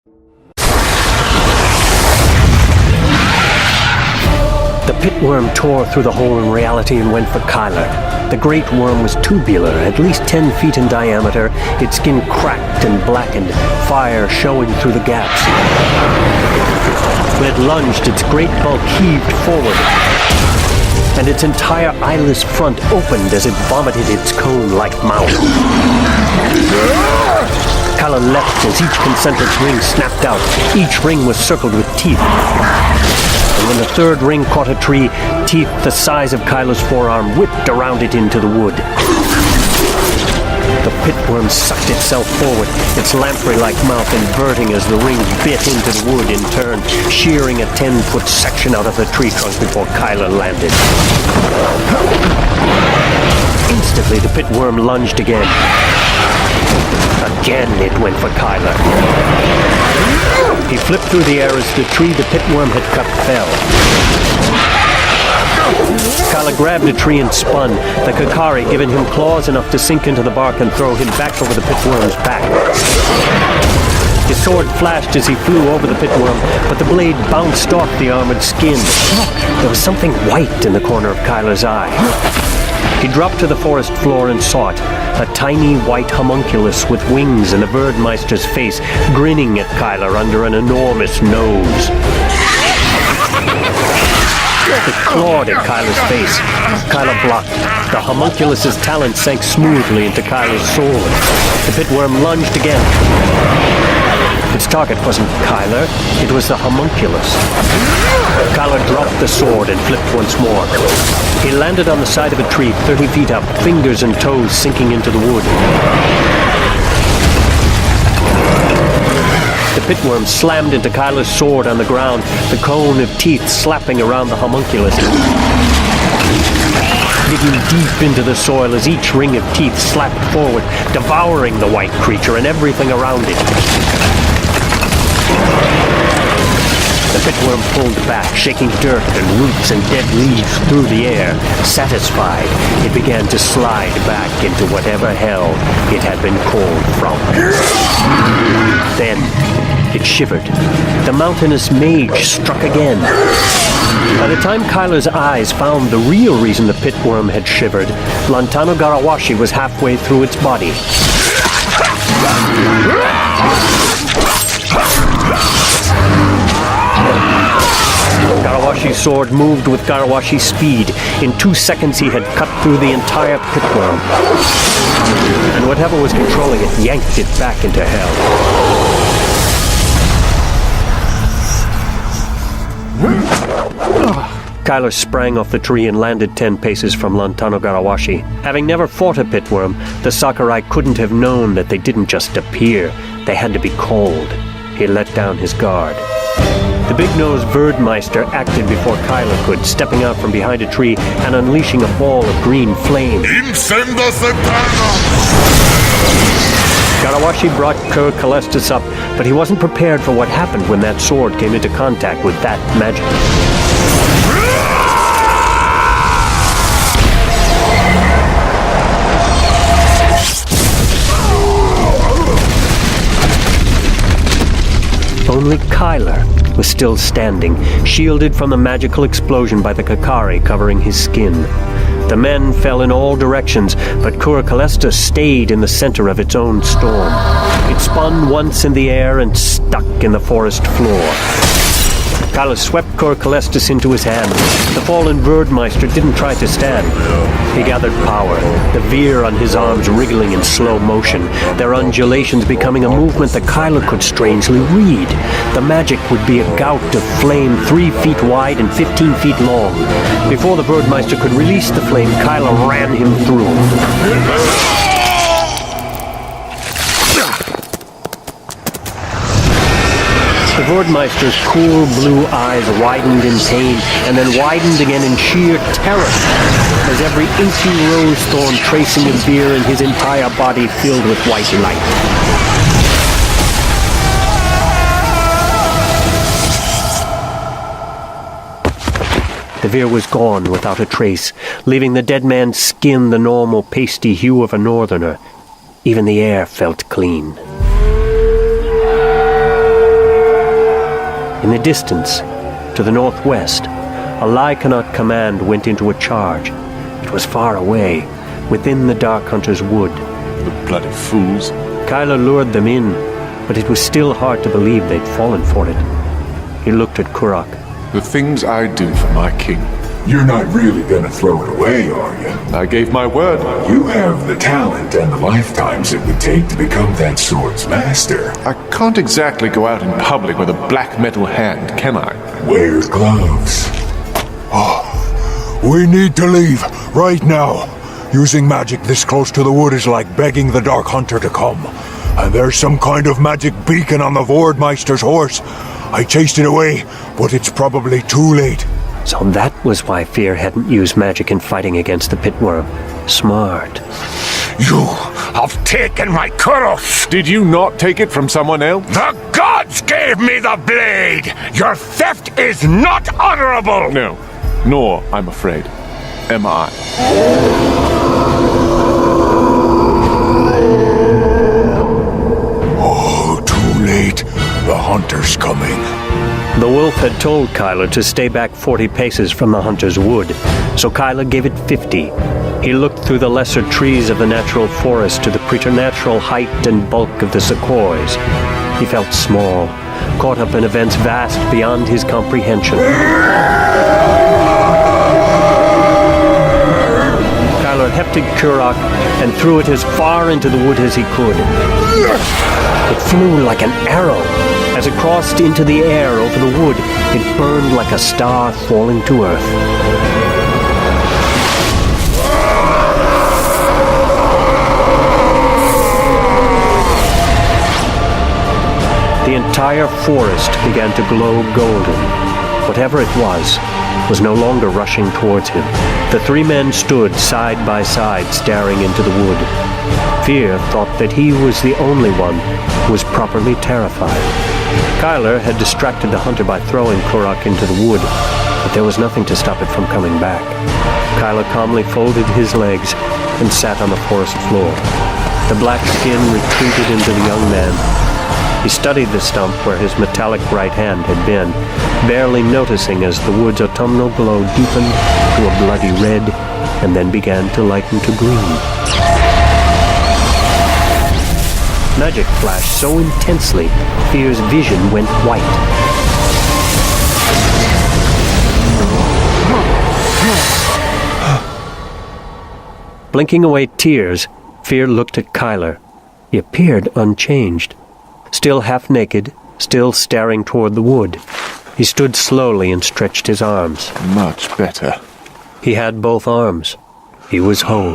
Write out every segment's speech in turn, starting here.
The pitworm tore through the hole in reality and went for Kyler. The great worm was tubular, at least 10 feet in diameter, its skin cracked and blackened, fire showing through the gaps. When it lunged, its great bulk heaved forward, and its entire eyeless front opened as it vomited its cone-like mouth. Kyler leapt as each concentric ring snapped out. Each ring was circled with teeth. And when the third ring caught a tree, teeth the size of Kyler's forearm whipped around it into the wood. The pitworm sucked itself forward, its lamprey-like mouth inverting as the ring bit into the wood in turn, shearing a 10-foot section out of the tree trunk before Kyler landed. Instantly, the pitworm lunged again. Again, it went for Kyler. He flipped through the air as the tree the pitworm had cut fell. Kyler grabbed a tree and spun, the Kakari giving him claws enough to sink into the bark and throw him back over the pitworm's back. His sword flashed as he flew over the pitworm, but the blade bounced off the armored skin. There was something white in the corner of Kyler's eye. He dropped to the forest floor and saw it, a tiny white homunculus with wings and a birdmeister's face grinning at Kyler under an enormous nose. It clawed at Kyler's face. Kyler blocked. The homunculus's talons sank smoothly into Kyler's sword. The pitworm lunged again. Its target wasn't Kyler, it was the homunculus. Kyler dropped the sword and flipped once more. He landed on the side of a tree 30 feet up, fingers and toes sinking into the wood. The pitworm slammed into Kyler's sword on the ground, the cone of teeth slapping around the homunculus. Digging deep into the soil as each ring of teeth slapped forward, devouring the white creature and everything around it. The pitworm pulled back, shaking dirt and roots and dead leaves through the air. Satisfied, it began to slide back into whatever hell it had been called from. Then, it shivered. The mountainous mage struck again. By the time Kyler's eyes found the real reason the pitworm had shivered, Lantano Garawashi was halfway through its body. Garawashi's sword moved with Garawashi's speed. In 2 seconds he had cut through the entire pitworm. And whatever was controlling it yanked it back into hell. Kyler sprang off the tree and landed 10 paces from Lantano Garawashi. Having never fought a pitworm, the Sakurai couldn't have known that they didn't just appear. They had to be called. He let down his guard. The big-nosed Birdmeister acted before Kyler could, stepping out from behind a tree and unleashing a ball of green flame. Garawashi brought Kur Kalestis up, but he wasn't prepared for what happened when that sword came into contact with that magic. Only Kyler was still standing, shielded from the magical explosion by the Kakari covering his skin. The men fell in all directions, but Kur Kalestis stayed in the center of its own storm. It spun once in the air and stuck in the forest floor. Kyler swept Kur Kalestis into his hand. The fallen Birdmeister didn't try to stand. He gathered power, the veer on his arms wriggling in slow motion, their undulations becoming a movement that Kyler could strangely read. The magic would be a gout of flame 3 feet wide and 15 feet long. Before the Birdmeister could release the flame, Kyler ran him through. The Birdmeister's cool blue eyes widened in pain, and then widened again in sheer terror, as every inky rose thorn tracing a veer in his entire body filled with white light. The veer was gone without a trace, leaving the dead man's skin the normal pasty hue of a northerner. Even the air felt clean. In the distance, to the northwest, a Lycaonate command went into a charge. It was far away, within the Dark Hunter's wood. The bloody fools. Kyler lured them in, but it was still hard to believe they'd fallen for it. He looked at Kurak. The things I do for my king. You're not really gonna throw it away, are you? I gave my word. You have the talent and the lifetimes it would take to become that sword's master. I can't exactly go out in public with a black metal hand, can I? Wear gloves. We need to leave, right now. Using magic this close to the wood is like begging the Dark Hunter to come. And there's some kind of magic beacon on the Vordmeister's horse. I chased it away, but it's probably too late. So that was why Fear hadn't used magic in fighting against the pitworm. Smart. You have taken my Kuros! Did you not take it from someone else? The gods gave me the blade! Your theft is not honorable! No, nor, I'm afraid, am I. Oh, too late. The hunter's coming. The wolf had told Kyler to stay back 40 paces from the hunter's wood, so Kyler gave it 50. He looked through the lesser trees of the natural forest to the preternatural height and bulk of the sequoias. He felt small, caught up in events vast beyond his comprehension. Kyler hefted Kurak and threw it as far into the wood as he could. It flew like an arrow. As it crossed into the air over the wood, it burned like a star falling to earth. The entire forest began to glow golden. Whatever it was no longer rushing towards him. The three men stood side by side, staring into the wood. Fear thought that he was the only one who was properly terrified. Kyler had distracted the hunter by throwing Kurak into the wood, but there was nothing to stop it from coming back. Kyler calmly folded his legs and sat on the forest floor. The black skin retreated into the young man. He studied the stump where his metallic right hand had been, barely noticing as the wood's autumnal glow deepened to a bloody red and then began to lighten to green. Magic flashed so intensely, Fear's vision went white. Blinking away tears, Fear looked at Kyler. He appeared unchanged. Still half naked, still staring toward the wood. He stood slowly and stretched his arms. Much better. He had both arms. He was whole.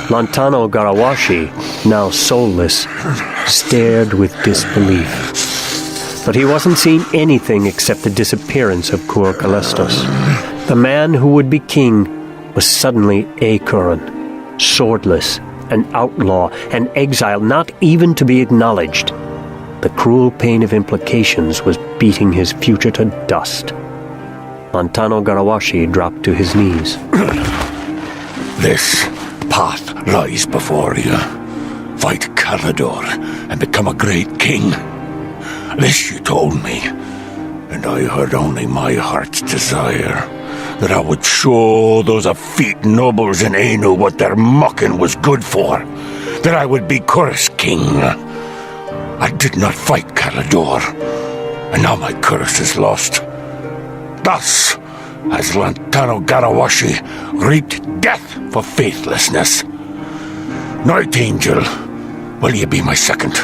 Lantano Garawashi, now soulless, stared with disbelief. But he wasn't seeing anything except the disappearance of Kur Kalestos. The man who would be king was suddenly a Kuran, swordless, an outlaw, an exile not even to be acknowledged. The cruel pain of implications was beating his future to dust. Lantano Garawashi dropped to his knees. This path lies before you. Fight Calador and become a great king. This you told me, and I heard only my heart's desire, that I would show those effete nobles in Anu what their mucking was good for, that I would be Kurus king. I did not fight Calador, and now my Kurus is lost. Thus has Lantano Garawashi reaped death for faithlessness. Night Angel, will you be my second?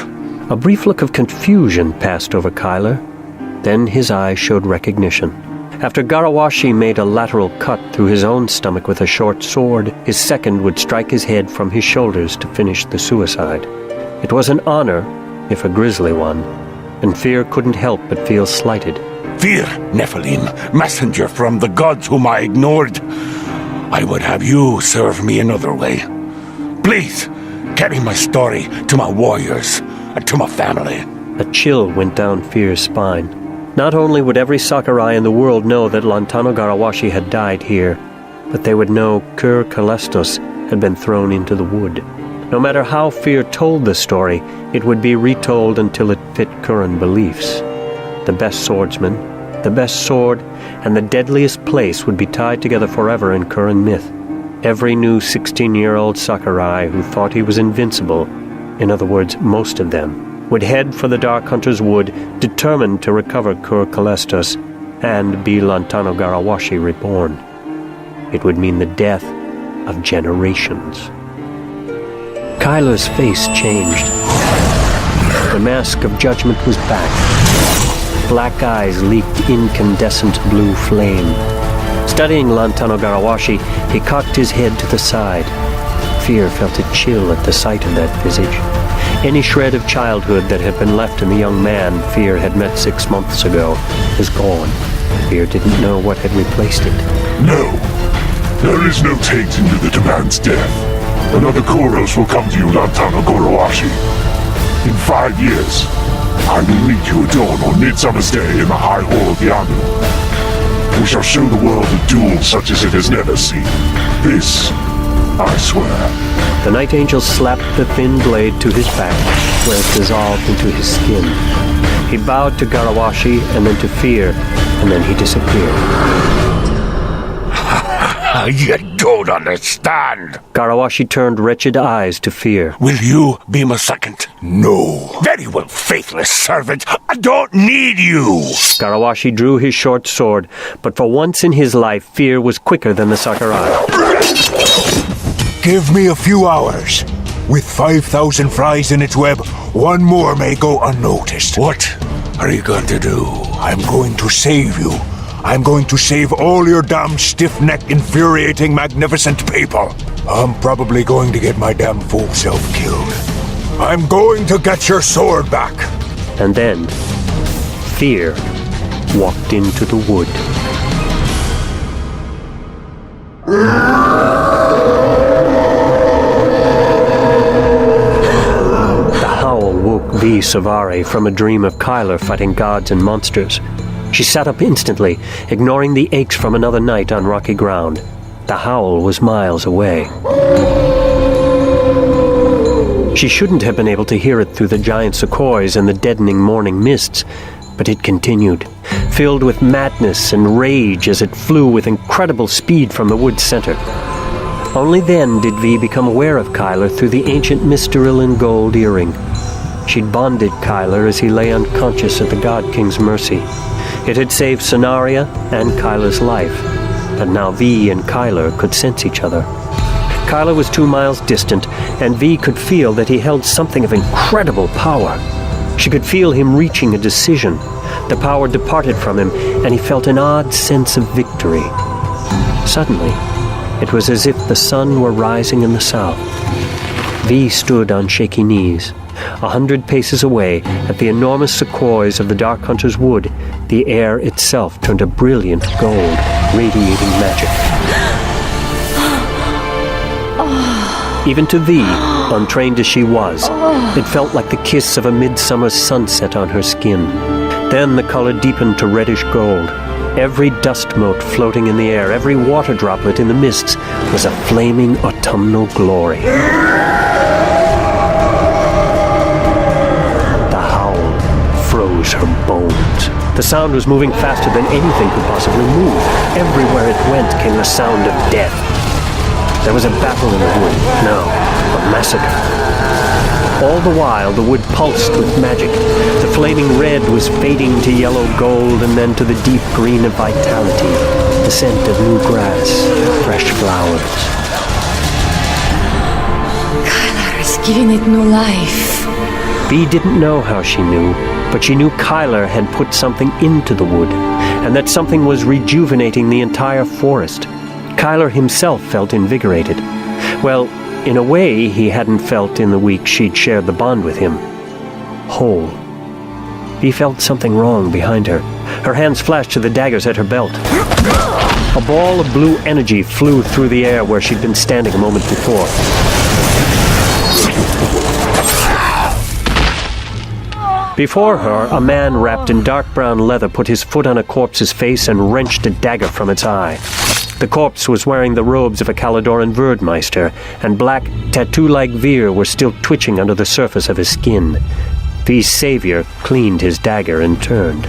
A brief look of confusion passed over Kyler. Then his eyes showed recognition. After Garawashi made a lateral cut through his own stomach with a short sword, his second would strike his head from his shoulders to finish the suicide. It was an honor, if a grisly one, and Fear couldn't help but feel slighted. Fear, Nephilim, messenger from the gods whom I ignored. I would have you serve me another way. Please, carry my story to my warriors and to my family. A chill went down Fear's spine. Not only would every Sakurai in the world know that Lantano Garawashi had died here, but they would know Kur Kalestos had been thrown into the wood. No matter how Fear told the story, it would be retold until it fit current beliefs. The best swordsman, the best sword, and the deadliest place would be tied together forever in Curran myth. Every new 16-year-old Sakurai who thought he was invincible, in other words, most of them, would head for the Dark Hunter's Wood, determined to recover Kur Kalestos and be Lantano Garawashi reborn. It would mean the death of generations. Kyler's face changed. The mask of judgment was back. Black eyes leaked incandescent blue flame. Studying Lantano Garawashi, he cocked his head to the side. Fear felt a chill at the sight of that visage. Any shred of childhood that had been left in the young man Fear had met 6 months ago was gone. Fear didn't know what had replaced it. No. There is no taint into the demand's death. Another Koros will come to you, Lantano Gorowashi. In 5 years, I will meet you at dawn on Midsummer's Day in the High Hall of Yanu. We shall show the world a duel such as it has never seen. This, I swear. The Night Angel slapped the thin blade to his back, where it dissolved into his skin. He bowed to Garawashi and then to Fear, and then he disappeared. You don't understand. Garawashi turned wretched eyes to Fear. Will you be my second? No. Very well, faithless servant. I don't need you. Garawashi drew his short sword, but for once in his life, Fear was quicker than the Sakurai. Give me a few hours. With 5,000 flies in its web, one more may go unnoticed. What are you going to do? I'm going to save you. I'm going to save all your damn stiff-necked, infuriating, magnificent people. I'm probably going to get my damn fool self killed. I'm going to get your sword back. And then, Fear walked into the wood. The howl woke V. Savare from a dream of Kyler fighting gods and monsters. She sat up instantly, ignoring the aches from another night on rocky ground. The howl was miles away. She shouldn't have been able to hear it through the giant sequoias and the deadening morning mists, but it continued, filled with madness and rage as it flew with incredible speed from the wood's center. Only then did V become aware of Kyler through the ancient Mysterilin gold earring. She'd bonded Kyler as he lay unconscious at the God King's mercy. It had saved Sonaria and Kyler's life, but now V and Kyler could sense each other. Kyler was 2 miles distant, and V could feel that he held something of incredible power. She could feel him reaching a decision. The power departed from him, and he felt an odd sense of victory. Suddenly, it was as if the sun were rising in the south. V stood on shaky knees. 100 paces away, at the enormous sequoias of the Dark Hunter's Wood, the air itself turned a brilliant gold, radiating magic. Even to V, untrained as she was, it felt like the kiss of a midsummer's sunset on her skin. Then the color deepened to reddish gold. Every dust mote floating in the air, every water droplet in the mists, was a flaming autumnal glory. Froze her bones. The sound was moving faster than anything could possibly move. Everywhere it went came the sound of death. There was a battle in the wood. No, a massacre. All the while, the wood pulsed with magic. The flaming red was fading to yellow gold and then to the deep green of vitality, the scent of new grass, fresh flowers. Kyler is giving it new life. V didn't know how she knew, but she knew Kyler had put something into the wood, and that something was rejuvenating the entire forest. Kyler himself felt invigorated. Well, in a way he hadn't felt in the week she'd shared the bond with him. Whole. He felt something wrong behind her. Her hands flashed to the daggers at her belt. A ball of blue energy flew through the air where she'd been standing a moment before. Before her, a man wrapped in dark brown leather put his foot on a corpse's face and wrenched a dagger from its eye. The corpse was wearing the robes of a Caladoran Verdmeister, and black, tattoo-like veer were still twitching under the surface of his skin. V's savior cleaned his dagger and turned.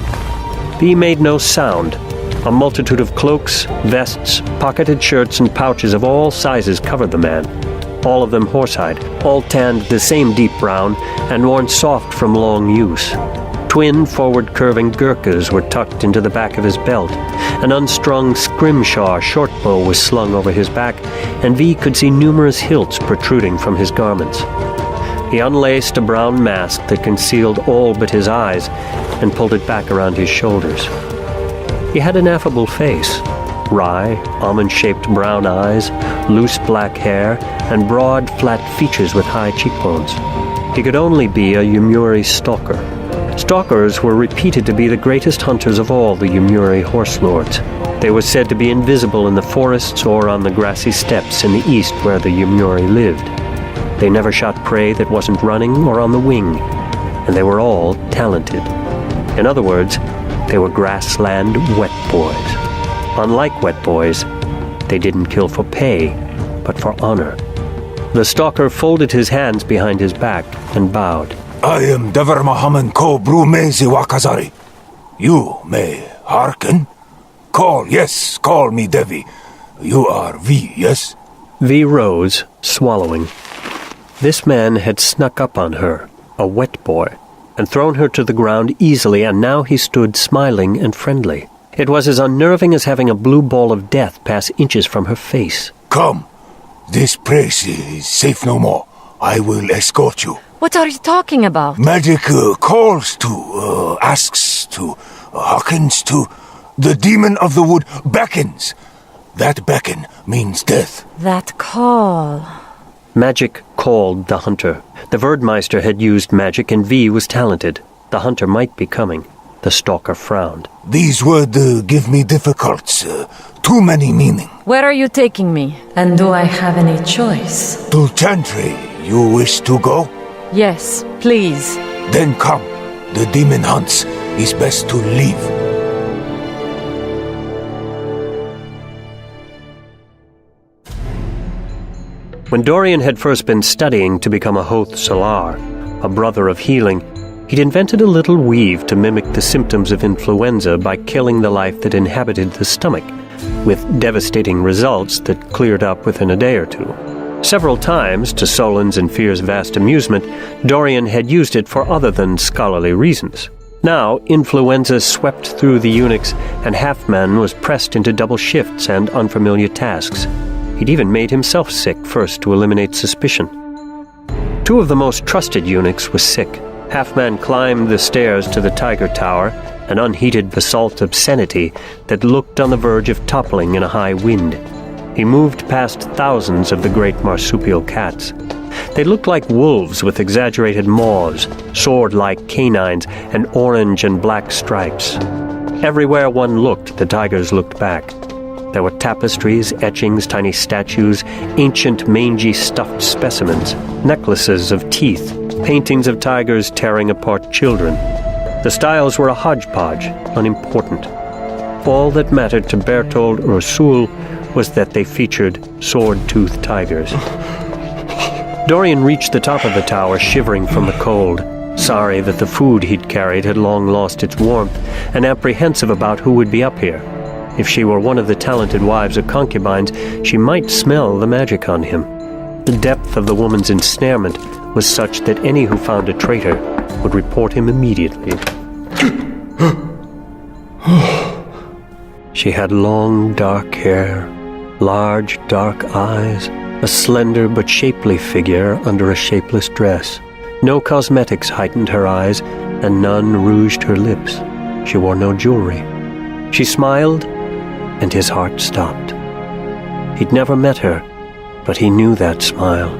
V made no sound. A multitude of cloaks, vests, pocketed shirts, and pouches of all sizes covered the man. All of them horsehide, all tanned the same deep brown, and worn soft from long use. Twin forward-curving Gurkhas were tucked into the back of his belt. An unstrung scrimshaw shortbow was slung over his back, and V could see numerous hilts protruding from his garments. He unlaced a brown mask that concealed all but his eyes and pulled it back around his shoulders. He had an affable face, wry, almond-shaped brown eyes, loose black hair, and broad, flat features with high cheekbones. He could only be a Yomiuri stalker. Stalkers were reputed to be the greatest hunters of all the Yomiuri horse lords. They were said to be invisible in the forests or on the grassy steppes in the east where the Yomiuri lived. They never shot prey that wasn't running or on the wing, and they were all talented. In other words, they were grassland wet boys. Unlike wet boys, they didn't kill for pay, but for honor. The stalker folded his hands behind his back and bowed. I am Dever Muhammad Ko Brumezi Wakazari. You may hearken. Call, yes, call me Devi. You are V, yes? V rose, swallowing. This man had snuck up on her, a wet boy, and thrown her to the ground easily, and now he stood smiling and friendly. It was as unnerving as having a blue ball of death pass inches from her face. Come. This place is safe no more. I will escort you. What are you talking about? Magic calls to, asks to, hearkens to. The demon of the wood beckons. That beckon means death. That call. Magic called the hunter. The Verdmeister had used magic, and V was talented. The hunter might be coming. The stalker frowned. These would give me difficulties. Too many meaning. Where are you taking me? And do I have any choice? To Chantry, you wish to go? Yes, please. Then come. The demon hunts. It's best to leave. When Dorian had first been studying to become a Hoth Salar, a brother of healing, he'd invented a little weave to mimic the symptoms of influenza by killing the life that inhabited the stomach, with devastating results that cleared up within a day or two. Several times, to Solon's and Fear's vast amusement, Dorian had used it for other than scholarly reasons. Now, influenza swept through the eunuchs, and Halfman was pressed into double shifts and unfamiliar tasks. He'd even made himself sick first to eliminate suspicion. Two of the most trusted eunuchs were sick. Halfman climbed the stairs to the Tiger Tower, an unheated basalt obscenity that looked on the verge of toppling in a high wind. He moved past thousands of the great marsupial cats. They looked like wolves with exaggerated maws, sword-like canines, and orange and black stripes. Everywhere one looked, the tigers looked back. There were tapestries, etchings, tiny statues, ancient mangy stuffed specimens, necklaces of teeth, paintings of tigers tearing apart children. The styles were a hodgepodge, unimportant. All that mattered to Bertold Ursul was that they featured sword-toothed tigers. Dorian reached the top of the tower, shivering from the cold, sorry that the food he'd carried had long lost its warmth, and apprehensive about who would be up here. If she were one of the talented wives or concubines, she might smell the magic on him. The depth of the woman's ensnarement was such that any who found a traitor would report him immediately. She had long, dark hair, large, dark eyes, a slender but shapely figure under a shapeless dress. No cosmetics heightened her eyes, and none rouged her lips. She wore no jewelry. She smiled, and his heart stopped. He'd never met her, but he knew that smile.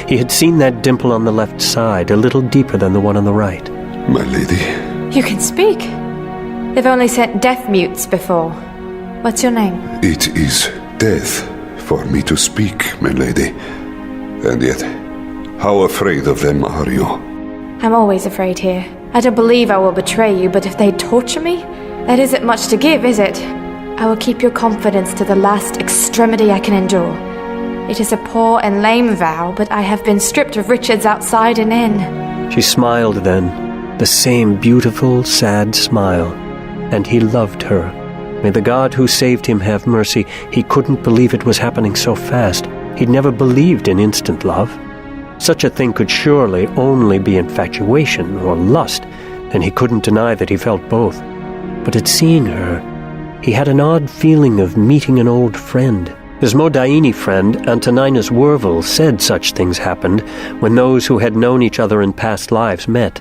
He had seen that dimple on the left side, a little deeper than the one on the right. My lady. You can speak. They've only sent deaf mutes before. What's your name? It is death for me to speak, my lady. And yet, how afraid of them are you? I'm always afraid here. I don't believe I will betray you, but if they torture me, that isn't much to give, is it? I will keep your confidence to the last extremity I can endure. It is a poor and lame vow, but I have been stripped of riches outside and in. She smiled then, the same beautiful, sad smile, and he loved her. May the God who saved him have mercy. He couldn't believe it was happening so fast. He'd never believed in instant love. Such a thing could surely only be infatuation or lust, and he couldn't deny that he felt both. But at seeing her, he had an odd feeling of meeting an old friend. His Modaini friend, Antoninus Wervel, said such things happened when those who had known each other in past lives met.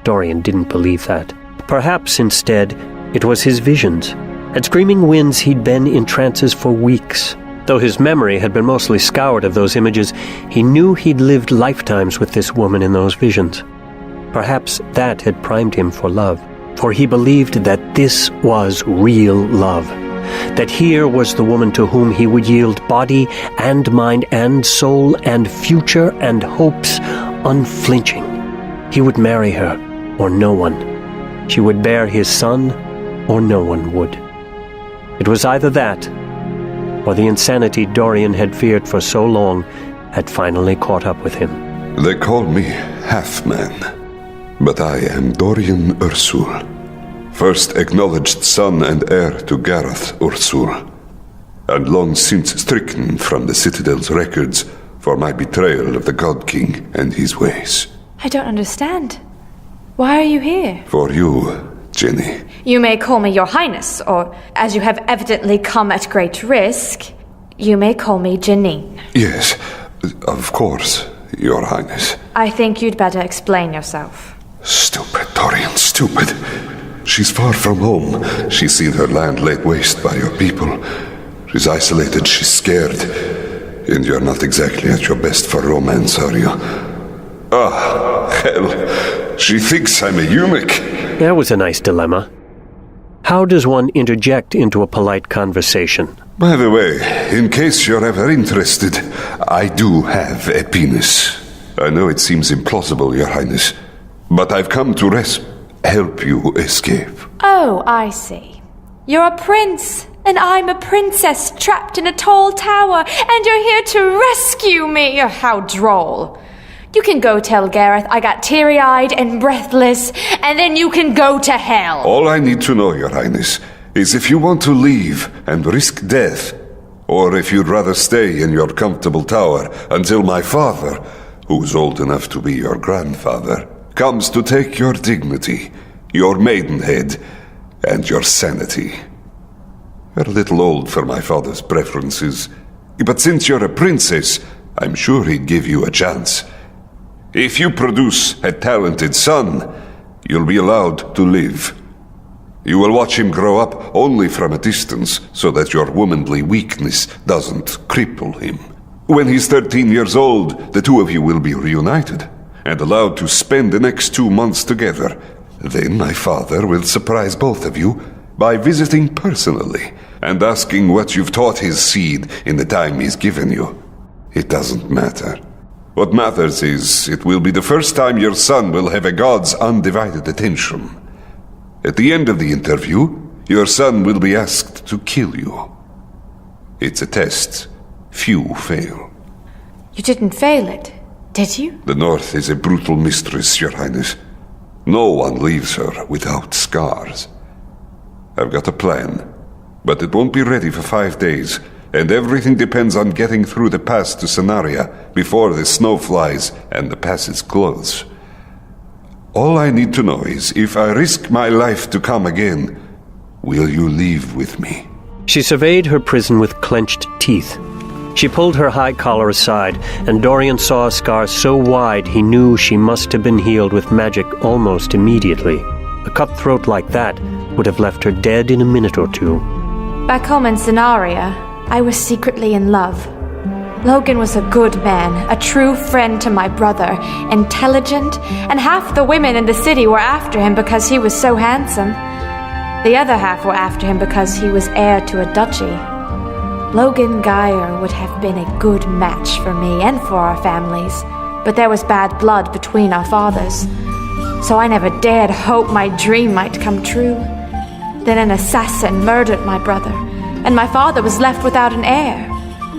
Dorian didn't believe that. Perhaps, instead, it was his visions. At Screaming Winds, he'd been in trances for weeks. Though his memory had been mostly scoured of those images, he knew he'd lived lifetimes with this woman in those visions. Perhaps that had primed him for love, for he believed that this was real love. That here was the woman to whom he would yield body and mind and soul and future and hopes unflinching. He would marry her, or no one. She would bear his son, or no one would. It was either that, or the insanity Dorian had feared for so long had finally caught up with him. They call me Half-Man, but I am Dorian Ursul, first acknowledged son and heir to Gareth Ursul, and long since stricken from the Citadel's records for my betrayal of the God King and his ways. I don't understand. Why are you here? For you, Jenny. You may call me Your Highness, or, as you have evidently come at great risk, you may call me Janine. Yes, of course, Your Highness. I think you'd better explain yourself. Stupid, Dorian, stupid. She's far from home. She's seen her land laid waste by your people. She's isolated, she's scared. And you're not exactly at your best for romance, are you? Ah, hell. She thinks I'm a eunuch. That was a nice dilemma. How does one interject into a polite conversation? By the way, in case you're ever interested, I do have a penis. I know it seems implausible, Your Highness, but I've come to help you escape. Oh, I see. You're a prince, and I'm a princess trapped in a tall tower, and you're here to rescue me. Oh, how droll. You can go tell Gareth I got teary-eyed and breathless, and then you can go to hell. All I need to know, Your Highness, is if you want to leave and risk death, or if you'd rather stay in your comfortable tower until my father, who's old enough to be your grandfather, comes to take your dignity, your maidenhead, and your sanity. You're a little old for my father's preferences, but since you're a princess, I'm sure he'd give you a chance. If you produce a talented son, you'll be allowed to live. You will watch him grow up only from a distance, so that your womanly weakness doesn't cripple him. When he's 13 years old, the two of you will be reunited, and allowed to spend the next 2 months together. Then my father will surprise both of you by visiting personally, and asking what you've taught his seed in the time he's given you. It doesn't matter. What matters is, it will be the first time your son will have a god's undivided attention. At the end of the interview, your son will be asked to kill you. It's a test. Few fail. You didn't fail it, did you? The North is a brutal mistress, Your Highness. No one leaves her without scars. I've got a plan, but it won't be ready for 5 days. And everything depends on getting through the pass to Sanaria before the snow flies and the passes close. All I need to know is, if I risk my life to come again, will you leave with me? She surveyed her prison with clenched teeth. She pulled her high collar aside, and Dorian saw a scar so wide he knew she must have been healed with magic almost immediately. A cutthroat like that would have left her dead in a minute or two. Back home in Sanaria, I was secretly in love. Logan was a good man, a true friend to my brother, intelligent, and half the women in the city were after him because he was so handsome. The other half were after him because he was heir to a duchy. Logan Geyer would have been a good match for me and for our families, but there was bad blood between our fathers, so I never dared hope my dream might come true. Then an assassin murdered my brother, and my father was left without an heir.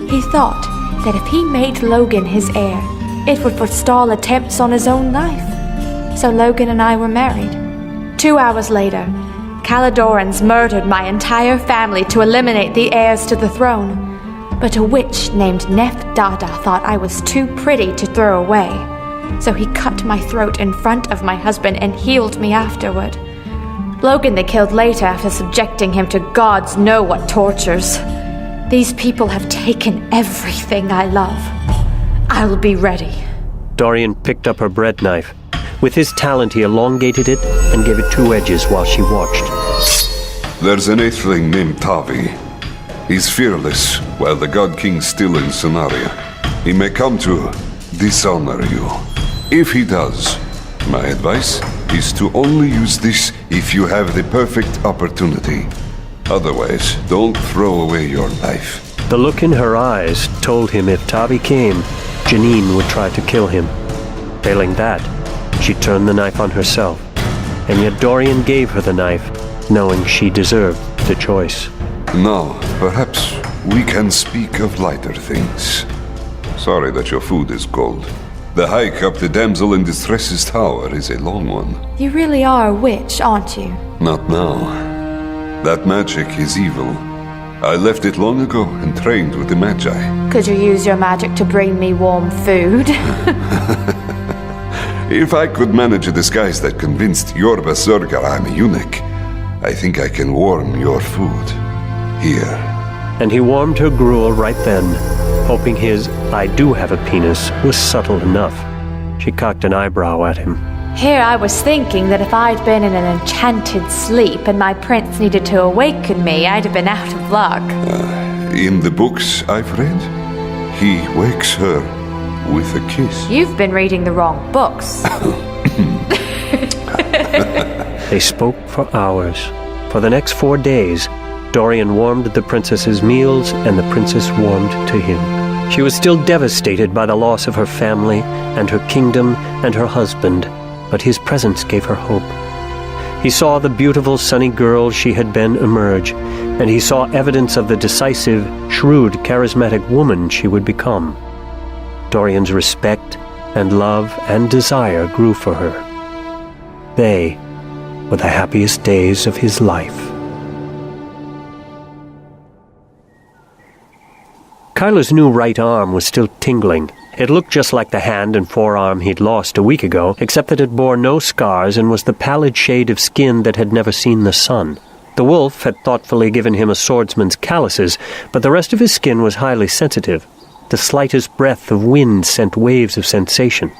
He thought that if he made Logan his heir, it would forestall attempts on his own life. So Logan and I were married. 2 hours later, Caledorans murdered my entire family to eliminate the heirs to the throne. But a witch named Nef-Dada thought I was too pretty to throw away. So he cut my throat in front of my husband and healed me afterward. Logan they killed later after subjecting him to gods know what tortures. These people have taken everything I love. I'll be ready. Dorian picked up her bread knife. With his talent, he elongated it and gave it 2 edges while she watched. There's an earthling named Tavi. He's fearless, while the God King's still in Scenaria. He may come to dishonor you. If he does, my advice is to only use this if you have the perfect opportunity. Otherwise, don't throw away your life. The look in her eyes told him if Tavi came, Janine would try to kill him. Failing that, she turned the knife on herself. And yet Dorian gave her the knife, knowing she deserved the choice. Now, perhaps we can speak of lighter things. Sorry that your food is cold. The hike up the damsel in distress's tower is a long one. You really are a witch, aren't you? Not now. That magic is evil. I left it long ago and trained with the Magi. Could you use your magic to bring me warm food? If I could manage a disguise that convinced your berserker I'm a eunuch, I think I can warm your food. Here. And he warmed her gruel right then, hoping his "I do have a penis" was subtle enough. She cocked an eyebrow at him. Here I was thinking that if I'd been in an enchanted sleep and my prince needed to awaken me, I'd have been out of luck. In the books I've read, he wakes her with a kiss. You've been reading the wrong books. They spoke for hours. For the next 4 days, Dorian warmed the princess's meals, and the princess warmed to him. She was still devastated by the loss of her family, and her kingdom, and her husband, but his presence gave her hope. He saw the beautiful, sunny girl she had been emerge, and he saw evidence of the decisive, shrewd, charismatic woman she would become. Dorian's respect, and love, and desire grew for her. They were the happiest days of his life. Kyler's new right arm was still tingling. It looked just like the hand and forearm he'd lost a week ago, except that it bore no scars and was the pallid shade of skin that had never seen the sun. The wolf had thoughtfully given him a swordsman's calluses, but the rest of his skin was highly sensitive. The slightest breath of wind sent waves of sensation.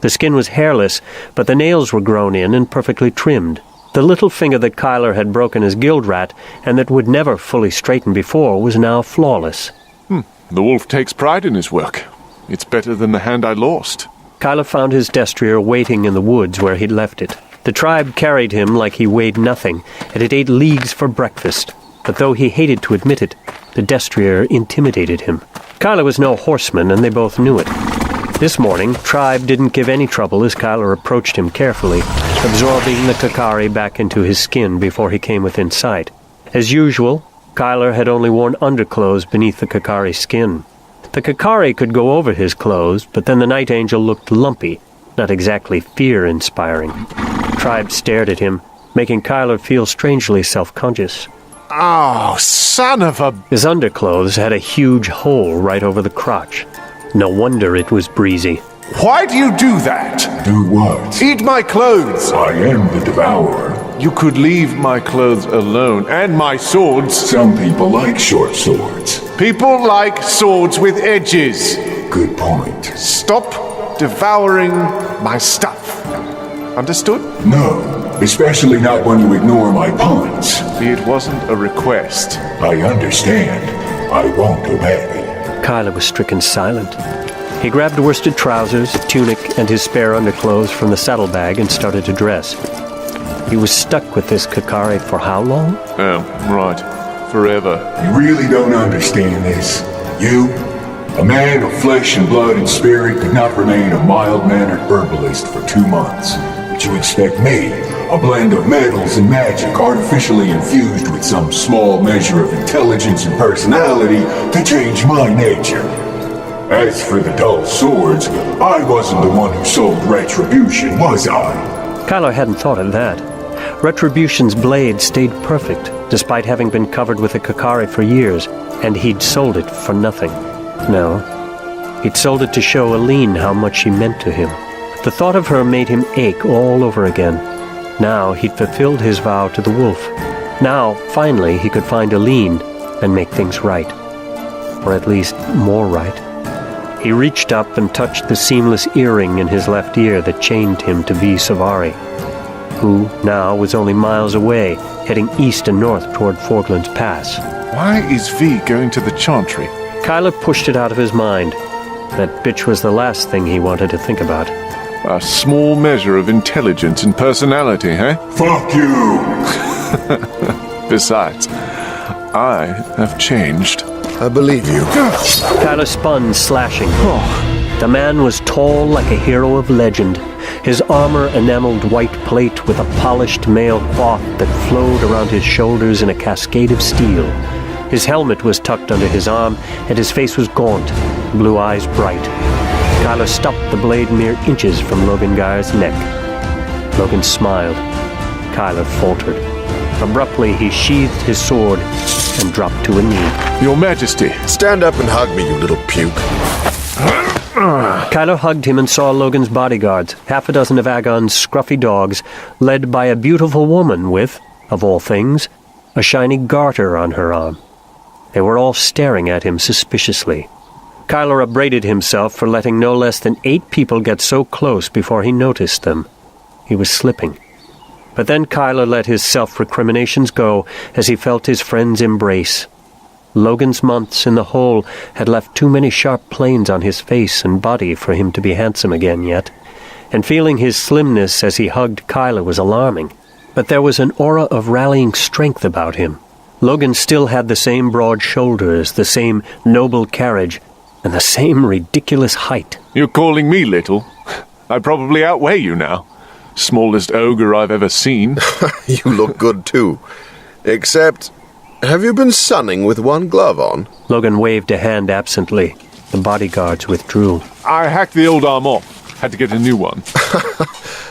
The skin was hairless, but the nails were grown in and perfectly trimmed. The little finger that Kyler had broken as guild rat, and that would never fully straighten before, was now flawless. The wolf takes pride in his work. It's better than the hand I lost. Kyler found his destrier waiting in the woods where he'd left it. The tribe carried him like he weighed nothing, and it ate leagues for breakfast. But though he hated to admit it, the destrier intimidated him. Kyler was no horseman, and they both knew it. This morning, Tribe didn't give any trouble as Kyler approached him carefully, absorbing the Kakari back into his skin before he came within sight. As usual, Kyler had only worn underclothes beneath the Kakari's skin. The Kakari could go over his clothes, but then the Night Angel looked lumpy, not exactly fear-inspiring. Tribe stared at him, making Kyler feel strangely self-conscious. Oh, son of a... His underclothes had a huge hole right over the crotch. No wonder it was breezy. Why do you do that? Do what? Eat my clothes! I am the devourer. You could leave my clothes alone, and my swords. Some people like short swords. People like swords with edges. Good point. Stop devouring my stuff. Understood? No, especially not when you ignore my puns. It wasn't a request. I understand. I won't obey. Kyler was stricken silent. He grabbed worsted trousers, tunic, and his spare underclothes from the saddlebag and started to dress. He was stuck with this Kakari for how long? Oh, right. Forever. You really don't understand this. You, a man of flesh and blood and spirit, could not remain a mild-mannered herbalist for 2 months. But you expect me, A blend of metals and magic artificially infused with some small measure of intelligence and personality to change my nature. As for the dull swords, I wasn't the one who sold Retribution, was I? Kylo hadn't thought of that. Retribution's blade stayed perfect, despite having been covered with a Kakari for years, and he'd sold it for nothing. No. He'd sold it to show Aline how much she meant to him. The thought of her made him ache all over again. Now he'd fulfilled his vow to the wolf. Now, finally, he could find Aline and make things right. Or at least more right. He reached up and touched the seamless earring in his left ear that chained him to V. Savari, who now was only miles away, heading east and north toward Forgland's Pass. Why is V going to the Chantry? Kylo pushed it out of his mind. That bitch was the last thing he wanted to think about. A small measure of intelligence and personality, eh? Fuck you! Besides, I have changed. I believe you. Kylo spun, slashing. The man was tall like a hero of legend, his armor enameled white plate with a polished mail cloth that flowed around his shoulders in a cascade of steel. His helmet was tucked under his arm, and his face was gaunt, blue eyes bright. Kylo stopped the blade mere inches from Logan Geyer's neck. Logan smiled. Kylo faltered. Abruptly, he sheathed his sword and dropped to a knee. Your Majesty. Stand up and hug me, you little puke. Kylo hugged him and saw Logan's bodyguards, half a dozen of Agon's scruffy dogs, led by a beautiful woman with, of all things, a shiny garter on her arm. They were all staring at him suspiciously. Kylo upbraided himself for letting no less than 8 people get so close before he noticed them. He was slipping. But then Kylo let his self-recriminations go as he felt his friend's embrace. Logan's months in the hole had left too many sharp planes on his face and body for him to be handsome again yet, and feeling his slimness as he hugged Kylo was alarming. But there was an aura of rallying strength about him. Logan still had the same broad shoulders, the same noble carriage, and the same ridiculous height. You're calling me little? I probably outweigh you now. Smallest ogre I've ever seen. You look good too. Except, have you been sunning with one glove on? Logan waved a hand absently. The bodyguards withdrew. I hacked the old arm off. Had to get a new one.